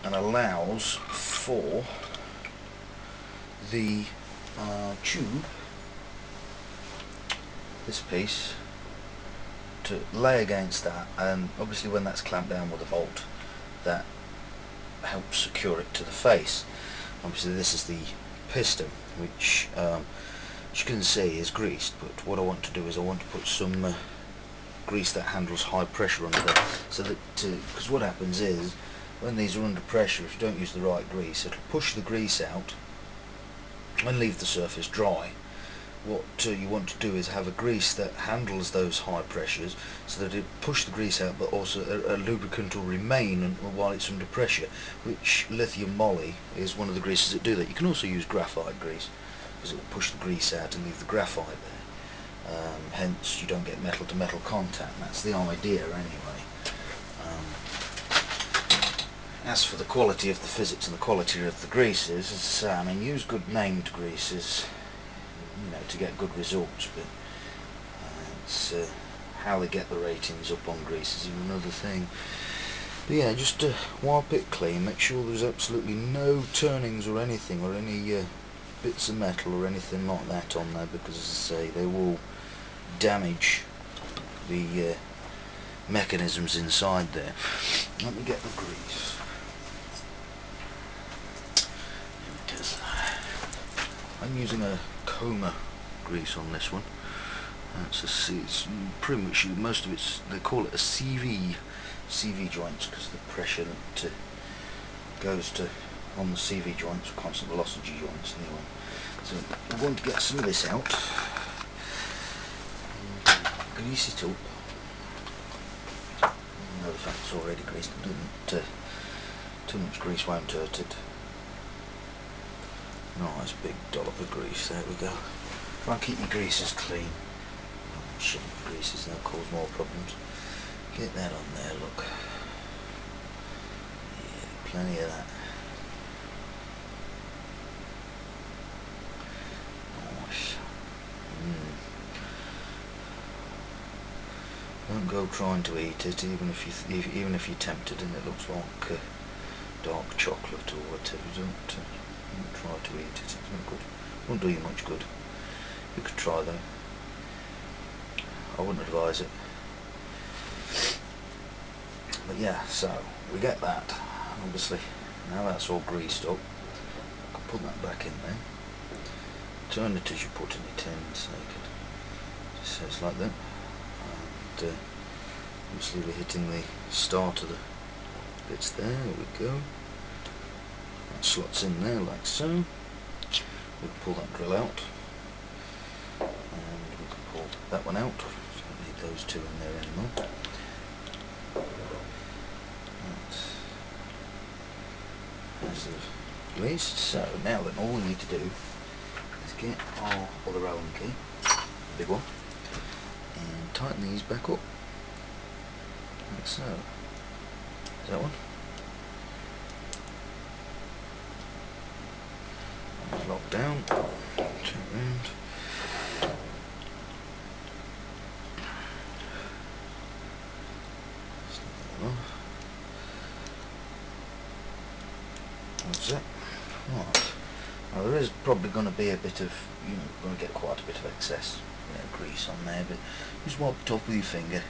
and allows for the tube, this piece, to lay against that, and obviously when that's clamped down with a bolt, that helps secure it to the face. Obviously this is the piston, which as you can see is greased, but what I want to do is I want to put some grease that handles high pressure under there, so that because what happens is when these are under pressure, if you don't use the right grease, it'll push the grease out and leave the surface dry. What you want to do is have a grease that handles those high pressures, so that it pushes the grease out, but also a lubricant will remain while it's under pressure, which lithium moly is one of the greases that do that. You can also use graphite grease, because it will push the grease out and leave the graphite there. Hence you don't get metal to metal contact. That's the idea anyway. As for the quality of the physics and the quality of the greases, as I say, I mean, use good named greases, you know, to get good results, but it's how they get the ratings up on greases is another thing. But yeah, just wipe it clean, make sure there's absolutely no turnings or anything, or any bits of metal or anything like that on there, because as I say, they will damage the mechanisms inside there. Let me get the grease. Here it is. I'm using a Coma grease on this one. It's pretty much, most of it's, they call it a CV joints, because the pressure that goes to on the CV joints, constant velocity joints anyway. So I'm going to get some of this out, grease it up. You know, the fact it's already greased, it doesn't, too much grease won't hurt it. Nice big dollop of grease, there we go. Try and keep your greases clean. Shit, greases, they'll cause more problems. Get that on there, look. Yeah, plenty of that. Nice. Don't go trying to eat it, even if you're tempted and it looks like dark chocolate or whatever. Don't try to eat it. It's not good. Won't do you much good. You could try though. I wouldn't advise it. But yeah, so we get that. Obviously, now that's all greased up, I can put that back in there. Turn it as you put in it in, so you could just says like that. And obviously we're hitting the start of the bits there. There we go. That slots in there like so. We can pull that grill out, and we can pull that one out. Don't need those two in there anymore. That's greased. So now then, all we need to do is get our other Allen key, the big one, and tighten these back up, like so. Is that one? Lock down, turn round. That's it. Right. Now there is probably going to be a bit of, you know, going to get quite a bit of excess grease on there, but just wipe it off with your finger.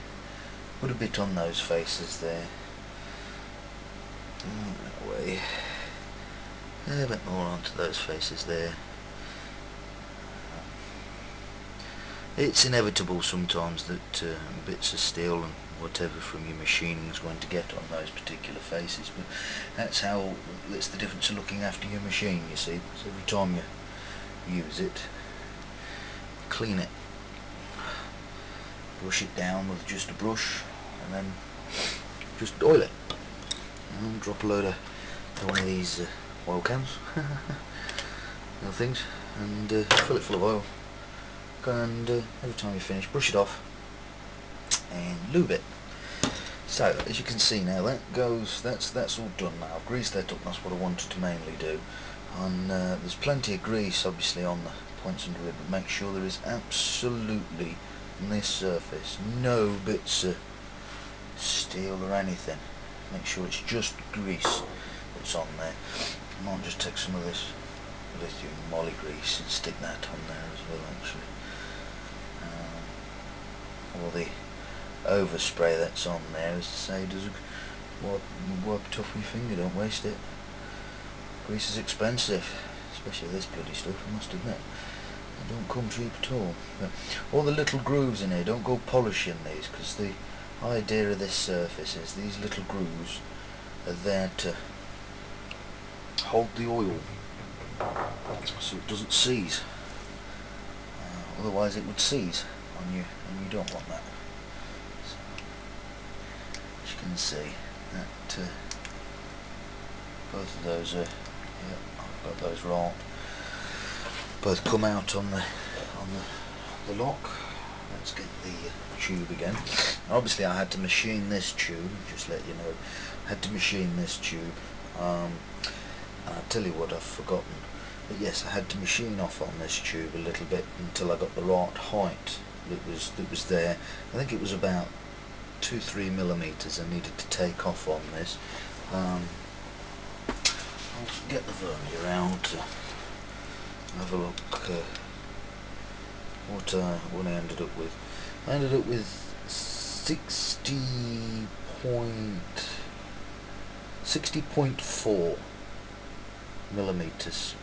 Put a bit on those faces there. That way. A bit more onto those faces there. It's inevitable sometimes that bits of steel and whatever from your machining is going to get on those particular faces, but that's the difference of looking after your machine, you see. So every time you use it, clean it, brush it down with just a brush, and then just oil it, and drop a load of one of these oil cans little things, and fill it full of oil, and every time you finish, brush it off and lube it. So as you can see now, that's all done now. I've greased that up. That's what I wanted to mainly do. And there's plenty of grease obviously on the points under it, but make sure there is absolutely on this surface no bits of steel or anything. Make sure it's just grease that's on there. I might just take some of this lithium moly grease and stick that on there as well, actually. Or the overspray that's on there, as to say, does wipe it off with your finger, don't waste it. Grease is expensive, especially this bloody stuff, I must admit. They don't come cheap at all. But all the little grooves in here, don't go polishing these, because the idea of this surface is these little grooves are there to hold the oil so it doesn't seize. Otherwise it would seize on you, and you don't want that. So, as you can see, that both of those are, yeah, I've got those right. Both come out on the lock. Let's get the tube again. Obviously I had to machine this tube, just let you know. I had to machine this tube. And I'll tell you what I've forgotten. But yes, I had to machine off on this tube a little bit until I got the right height that was there. I think it was about 2-3 millimeters I needed to take off on this. I'll get the vernier out to have a look what I ended up with. I ended up with 60.4 millimeters.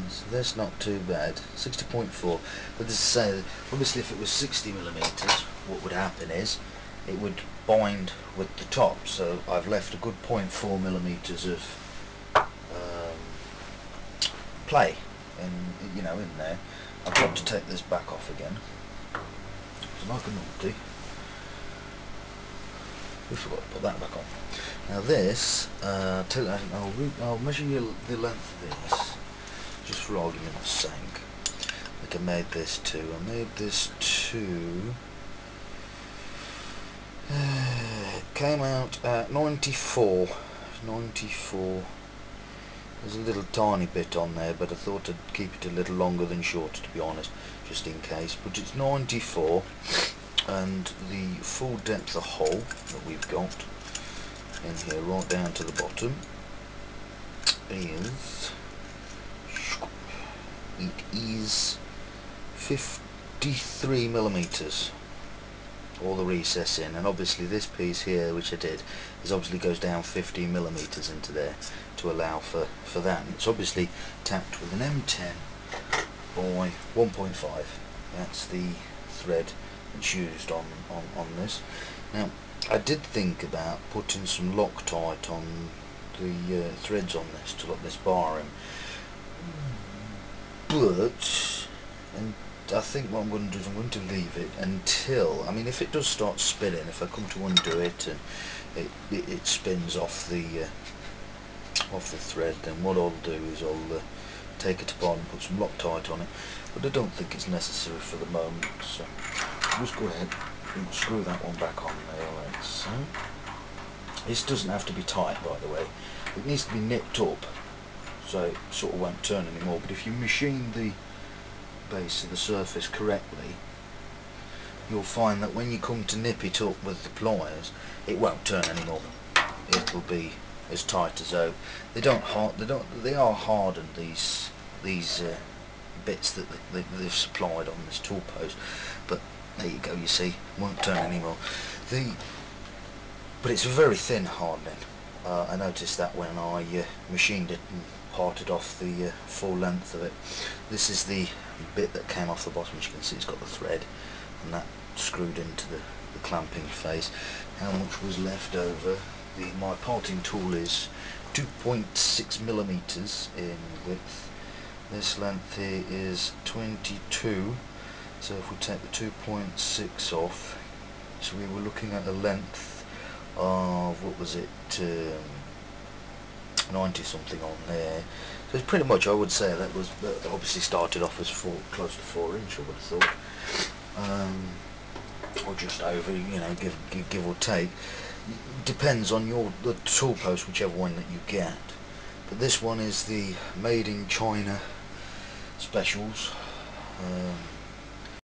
So that's not too bad, 60.4. But as I say, obviously if it was 60 millimeters, what would happen is it would bind with the top. So I've left a good 0.4 millimeters of play, in there. I've got to take this back off again. It's like a numpty. We forgot to put that back on. Now this, I'll measure the length of this, just for argument's sake. Like I made this to, it came out at 94. There's a little tiny bit on there, but I thought I'd keep it a little longer than shorter, to be honest, just in case. But it's 94, and the full depth of hole that we've got in here, right down to the bottom, is 53 millimeters. All the recess in, and obviously this piece here, which I did, is obviously goes down 15 millimeters into there to allow for that. And it's obviously tapped with an M10 by 1.5. That's the thread that's used on this. Now I did think about putting some Loctite on the threads on this to lock this bar in, but I think what I'm going to do is I'm going to leave it until, I mean, if it does start spinning, if I come to undo it and it spins off the thread, then what I'll do is I'll take it apart and put some Loctite on it. But I don't think it's necessary for the moment, so I'll just go ahead and screw that one back on there like so. This doesn't have to be tight, by the way. It needs to be nipped up so it sort of won't turn anymore. But if you machine the base of the surface correctly, you'll find that when you come to nip it up with the pliers, it won't turn anymore. It'll be as tight as though they are hardened, these bits that they've supplied on this tool post. But there you go, you see, won't turn anymore. But it's a very thin hardening. I noticed that when I machined it and parted off the full length of it. This is the bit that came off the bottom. As you can see, it's got the thread and that screwed into the clamping face. How much was left over? My parting tool is 2.6 millimeters in width. This length here is 22. So if we take the 2.6 off, so we were looking at a length of, what was it, 90 something on there. So it's pretty much, I would say, that was obviously started off as close to 4 inch, I would have thought, or just over, give or take. Depends on the tool post, whichever one that you get. But this one is the made in China specials.